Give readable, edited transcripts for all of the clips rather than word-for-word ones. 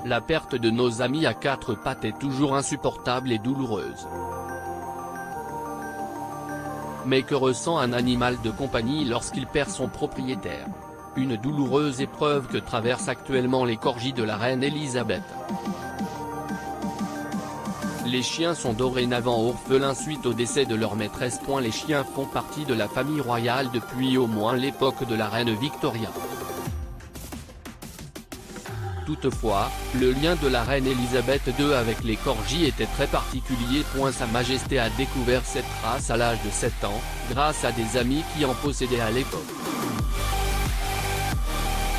La perte de nos amis à quatre pattes est toujours insupportable et douloureuse. Mais que ressent un animal de compagnie lorsqu'il perd son propriétaire? Une douloureuse épreuve que traversent actuellement les corgis de la reine Elisabeth. Les chiens sont dorénavant orphelins suite au décès de leur maîtresse. Les chiens font partie de la famille royale depuis au moins l'époque de la reine Victoria. Toutefois, le lien de la reine Elisabeth II avec les corgis était très particulier. Sa Majesté a découvert cette race à l'âge de 7 ans, grâce à des amis qui en possédaient à l'époque.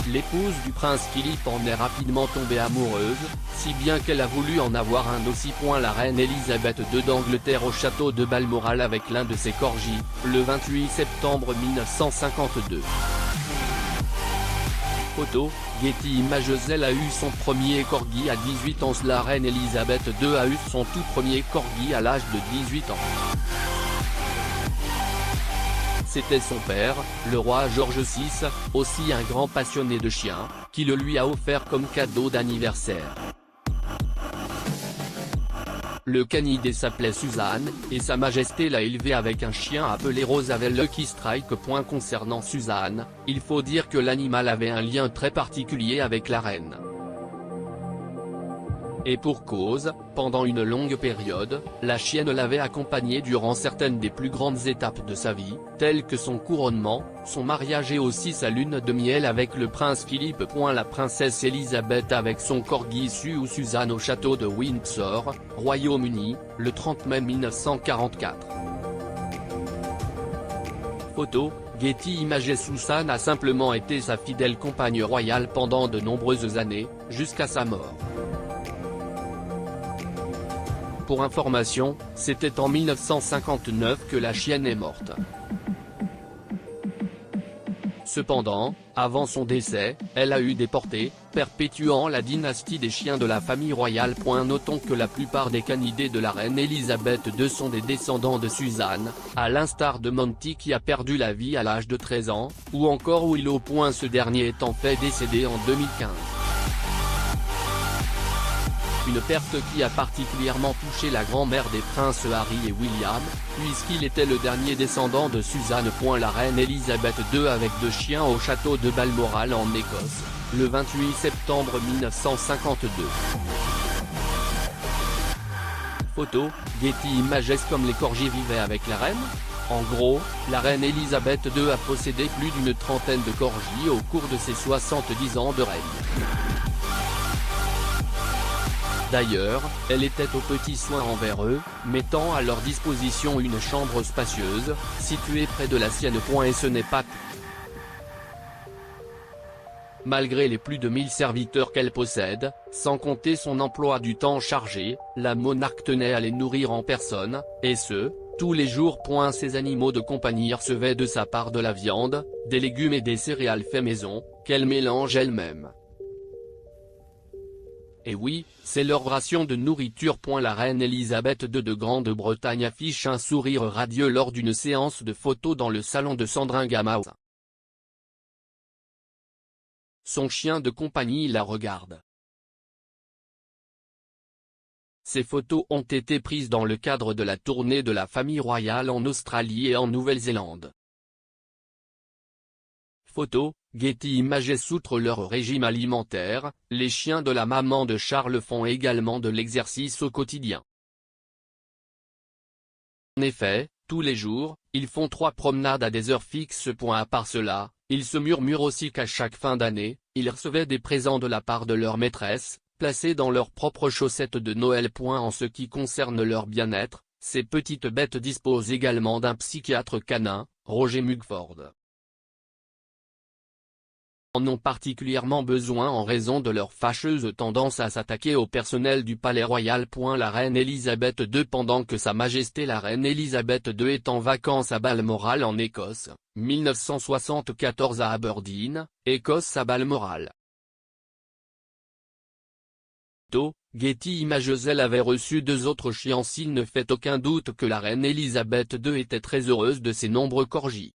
L'épouse du prince Philippe en est rapidement tombée amoureuse, si bien qu'elle a voulu en avoir un aussi. La reine Elisabeth II d'Angleterre au château de Balmoral avec l'un de ses corgis, le 28 septembre 1952. Photo, Getty Images. Elle a eu son premier corgi à 18 ans. La reine Elisabeth II a eu son tout premier corgi à l'âge de 18 ans. C'était son père, le roi George VI, aussi un grand passionné de chiens, qui le lui a offert comme cadeau d'anniversaire. Le canidé s'appelait Suzanne, et Sa Majesté l'a élevé avec un chien appelé Roosevelt Lucky Strike. Concernant Suzanne, il faut dire que l'animal avait un lien très particulier avec la reine. Et pour cause, pendant une longue période, la chienne l'avait accompagnée durant certaines des plus grandes étapes de sa vie, telles que son couronnement, son mariage et aussi sa lune de miel avec le prince Philippe. La princesse Elisabeth avec son corgi Sue ou Suzanne au château de Windsor, Royaume-Uni, le 30 mai 1944. Photo, Getty Images. Suzanne a simplement été sa fidèle compagne royale pendant de nombreuses années, jusqu'à sa mort. Pour information, c'était en 1959 que la chienne est morte. Cependant, avant son décès, elle a eu des portées, perpétuant la dynastie des chiens de la famille royale. Notons que la plupart des canidés de la reine Elisabeth II sont des descendants de Suzanne, à l'instar de Monty qui a perdu la vie à l'âge de 13 ans, ou encore Willow. Ce dernier étant fait décédé en 2015. Une perte qui a particulièrement touché la grand-mère des princes Harry et William, puisqu'il était le dernier descendant de Suzanne. La reine Elisabeth II avec 2 chiens au château de Balmoral en Écosse, le 28 septembre 1952. Photo, Getty Images. Comme les corgis vivaient avec la reine? En gros, la reine Elisabeth II a possédé plus d'une trentaine de corgis au cours de ses 70 ans de règne. D'ailleurs, elle était aux petits soins envers eux, mettant à leur disposition une chambre spacieuse, située près de la sienne. Et ce n'est pas tout. Malgré les plus de 1000 serviteurs qu'elle possède, sans compter son emploi du temps chargé, la monarque tenait à les nourrir en personne, et ce, tous les jours. Ces animaux de compagnie recevaient de sa part de la viande, des légumes et des céréales faits maison, qu'elle mélange elle-même. Et oui, c'est leur ration de nourriture. La reine Elisabeth II de Grande-Bretagne affiche un sourire radieux lors d'une séance de photos dans le salon de Sandringham House. Son chien de compagnie la regarde. Ces photos ont été prises dans le cadre de la tournée de la famille royale en Australie et en Nouvelle-Zélande. Photo, Getty Images. Outre leur régime alimentaire, les chiens de la maman de Charles font également de l'exercice au quotidien. En effet, tous les jours, ils font 3 promenades à des heures fixes. À part cela, ils se murmurent aussi qu'à chaque fin d'année, ils recevaient des présents de la part de leur maîtresse, placés dans leurs propres chaussettes de Noël. En ce qui concerne leur bien-être, ces petites bêtes disposent également d'un psychiatre canin, Roger Mugford. En ont particulièrement besoin en raison de leur fâcheuse tendance à s'attaquer au personnel du palais royal. La reine Elisabeth II. Pendant que Sa Majesté la reine Elisabeth II est en vacances à Balmoral en Écosse, 1974 à Aberdeen, Écosse à Balmoral. Getty Images. Elle avait reçu 2 autres chiens. S'il ne fait aucun doute que la reine Elisabeth II était très heureuse de ses nombreux corgis.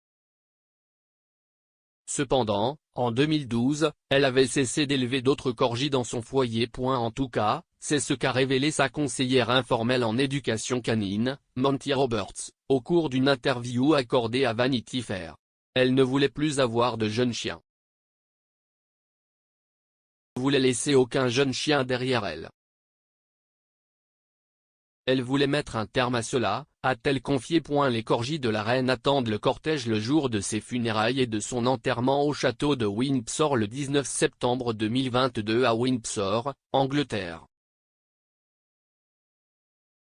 Cependant, En 2012, elle avait cessé d'élever d'autres corgis dans son foyer. En tout cas, c'est ce qu'a révélé sa conseillère informelle en éducation canine, Monty Roberts, au cours d'une interview accordée à Vanity Fair. Elle ne voulait plus avoir de jeunes chiens. Elle ne voulait laisser aucun jeune chien derrière elle. Elle voulait mettre un terme à cela, a-t-elle confié. Les corgis de la reine attendent le cortège le jour de ses funérailles et de son enterrement au château de Windsor le 19 septembre 2022 à Windsor, Angleterre.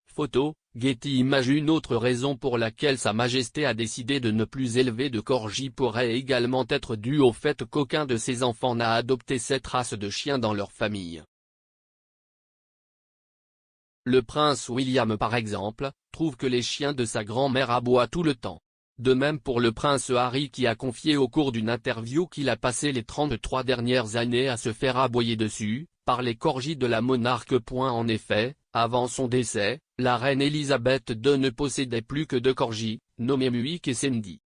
Photo, Getty Images. Une autre raison pour laquelle Sa Majesté a décidé de ne plus élever de corgis pourrait également être due au fait qu'aucun de ses enfants n'a adopté cette race de chien dans leur famille. Le prince William par exemple, trouve que les chiens de sa grand-mère aboient tout le temps. De même pour le prince Harry qui a confié au cours d'une interview qu'il a passé les 33 dernières années à se faire aboyer dessus, par les corgis de la monarque. En effet, avant son décès, la reine Elisabeth II ne possédait plus que 2 corgis, nommés Muick et Sandy.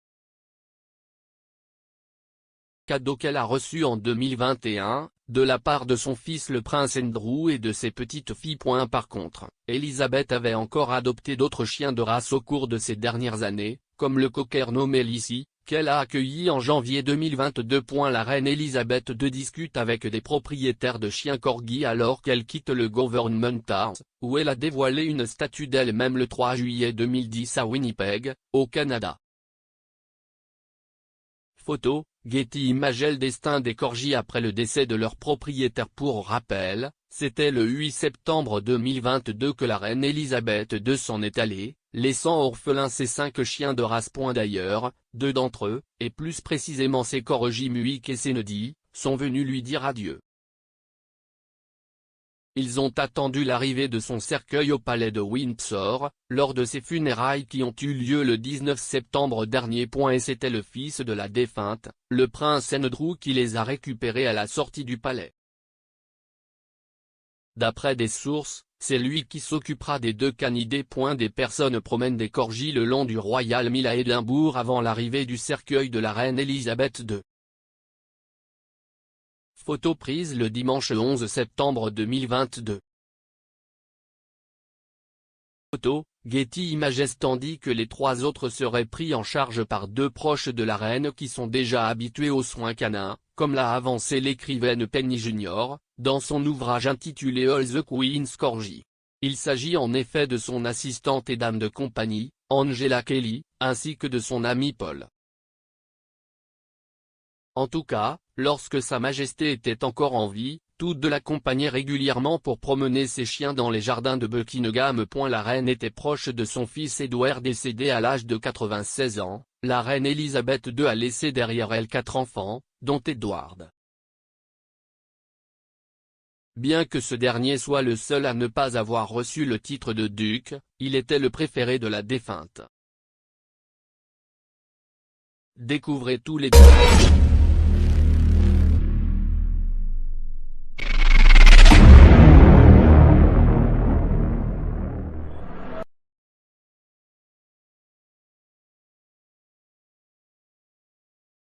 Cadeau qu'elle a reçu en 2021, de la part de son fils le prince Andrew et de ses petites filles. Par contre, Elisabeth avait encore adopté d'autres chiens de race au cours de ces dernières années, comme le cocker nommé Lissy, qu'elle a accueilli en janvier 2022. La reine Elisabeth II discute avec des propriétaires de chiens corgis alors qu'elle quitte le Government House, où elle a dévoilé une statue d'elle-même le 3 juillet 2010 à Winnipeg, au Canada. Photo, Getty Images. Le destin des corgis après le décès de leur propriétaire. Pour rappel, c'était le 8 septembre 2022 que la reine Elisabeth II s'en est allée, laissant orphelins ses 5 chiens de race. D'ailleurs, 2 d'entre eux, et plus précisément ses corgis Muick et Sandy, sont venus lui dire adieu. Ils ont attendu l'arrivée de son cercueil au palais de Windsor, lors de ses funérailles qui ont eu lieu le 19 septembre dernier. Et c'était le fils de la défunte, le prince Andrew qui les a récupérés à la sortie du palais. D'après des sources, c'est lui qui s'occupera des 2 canidés. Des personnes promènent des corgis le long du Royal Mile à Édimbourg avant l'arrivée du cercueil de la reine Elisabeth II. Photo prise le dimanche 11 septembre 2022. Photo, Getty Images. Tandis que les 3 autres seraient pris en charge par 2 proches de la reine qui sont déjà habitués aux soins canins, comme l'a avancé l'écrivaine Penny Jr., dans son ouvrage intitulé All the Queen's Corgi. Il s'agit en effet de son assistante et dame de compagnie, Angela Kelly, ainsi que de son ami Paul. En tout cas, lorsque Sa Majesté était encore en vie, toutes deux l'accompagnaient régulièrement pour promener ses chiens dans les jardins de Buckingham. La reine était proche de son fils Edward décédé à l'âge de 96 ans, la reine Elisabeth II a laissé derrière elle 4 enfants, dont Edward. Bien que ce dernier soit le seul à ne pas avoir reçu le titre de duc, il était le préféré de la défunte. Découvrez tous les